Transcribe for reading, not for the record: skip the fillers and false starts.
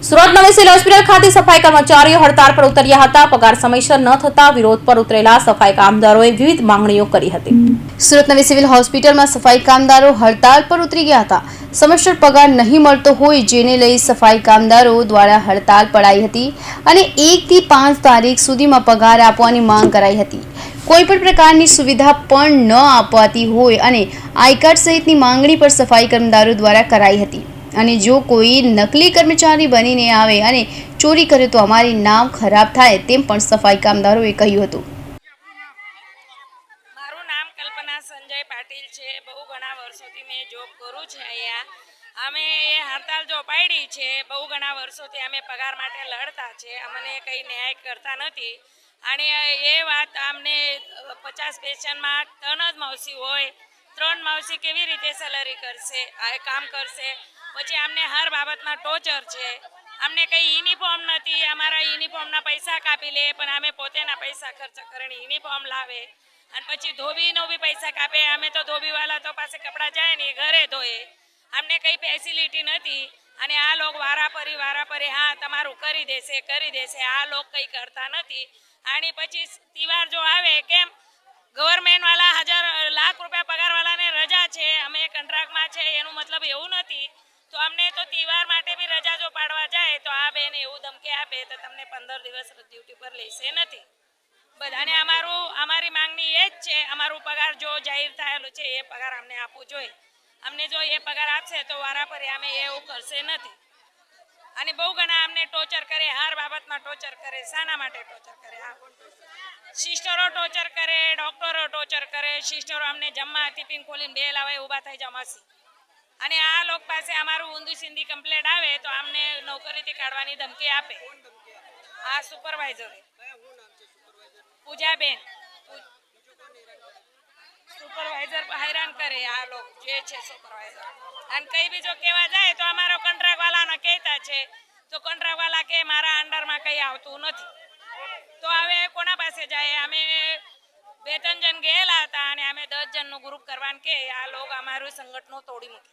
સુરત નવી civil hospital ખાતે સફાઈ કર્મચારીઓ હડતાળ પર ઉતર્યા હતા। પગાર સમયસર ન થતા વિરોધ પર ઉતરેલા સફાઈ કામદારોએ વિવિધ માંગણીઓ કરી હતી। સુરત નવી સિવિલ હોસ્પિટલમાં સફાઈ કામદારો હડતાળ પર ઉતરી ગયા હતા। સમયસર પગાર નહીં મળતો હોય જેને લઈ સફાઈ કામદારો દ્વારા હડતાળ પડાઈ હતી અને 1 થી 5 તારીખ સુધીમાં પગાર આપવાની માંગ કરાઈ હતી। કોઈ પણ પ્રકારની સુવિધા પણ ન આપવાતી હોય અને આઈ કાર્ડ સહિતની માંગણી પર સફાઈ કામદારો દ્વારા કરાઈ હતી અને જો કોઈ નકલી કર્મચારી બનીને આવે અને ચોરી કરે તો અમારી નામ ખરાબ થાય તેમ પણ સફાઈ કામદારોએ કહ્યું હતું। મારું નામ કલ્પના સંજય પાટીલ છે। બહુ ઘણા વર્ષોથી મેં જોબ કરું છું અહીંયા। અમે એ હડતાલ જો પાડી છે, બહુ ઘણા વર્ષોથી અમે પગાર માટે લડતા છે, અમને કંઈ ન્યાય કરતા નથી। અને એ વાત અમને 50 પેશન્ટમાં 3 જ માવસી હોય, 3 માવસી કેવી રીતે સેલરી કરશે, આ કામ કરશે? પછી અમને હર બાબતમાં ટોર્ચર છે। અમને કંઈ યુનિફોર્મ નથી, અમારા યુનિફોર્મના પૈસા કાપી લે, પણ અમે પોતેના પૈસા ખર્ચ કરીને યુનિફોર્મ લાવે અને પછી ધોબીનો બી પૈસા કાપે। અમે તો ધોબીવાળા તો પાસે કપડાં જાય ને ઘરે ધોએ, અમને કંઈ ફેસિલિટી નથી। અને આ લોકો વારાફરી હા તમારું કરી દેશે, આ લોકો કંઈ કરતા નથી। અને પછી તહેવાર જો આવે, કેમ ગવર્મેન્ટવાળા લાખ રૂપિયા પગારવાળાને રજા છે, અમે કોન્ટ્રાક્ટમાં છે, એનું મતલબ એવું નથી। તો અમને તો તહેવાર માટે બી રજા જો પાડવા જાય તો આ બેન એવું ધમકી આપે તો તમને 15 દિવસ ડ્યુટી પર લેશે નથી બધાને। અમારી માંગણી એ જ છે, અમારું પગાર જો જાહેર થયેલું છે એ પગાર અમને આપવું જોઈએ। અમને જો એ પગાર આપશે તો વારાફરી અમે એવું કરશે નથી। અને બહુ ઘણા અમને ટોર્ચર કરે, હર બાબતમાં ટોર્ચર કરે। શાના માટે ટોર્ચર કરે? સિસ્ટરો ટોર્ચર કરે, ડૉક્ટરો ટોર્ચર કરે। સિસ્ટરો અમને જમવા ટિફિન ખોલીને બે લાવે ઊભા થઈ જમાસી। અને આ લોકો પાસે અમારું ઊંધી સિંધી કમ્પ્લેન્ટ આવે તો અમને નોકરીથી કાઢવાની ધમકી આપે। આ સુપરવાઇઝર પૂજાબેન સુપરવાઇઝર હેરાન કરે આ લોકો જે છે સુપરવાઇઝર। અને કંઈ બી જો કહેવા જાય તો અમારો કોન્ટ્રાક્ટવાળાને કહેતા છે તો કોન્ટ્રાક્ટવાળા કે મારા અંડરમાં કંઈ આવતું નથી। તો હવે કોના પાસે જાય? અમે 2-3 જણ ગયેલા હતા અને અમે 10 જણનું ગ્રુપ કરવાનું કે આ લોકો અમારું સંગઠનો તોડી મૂકે।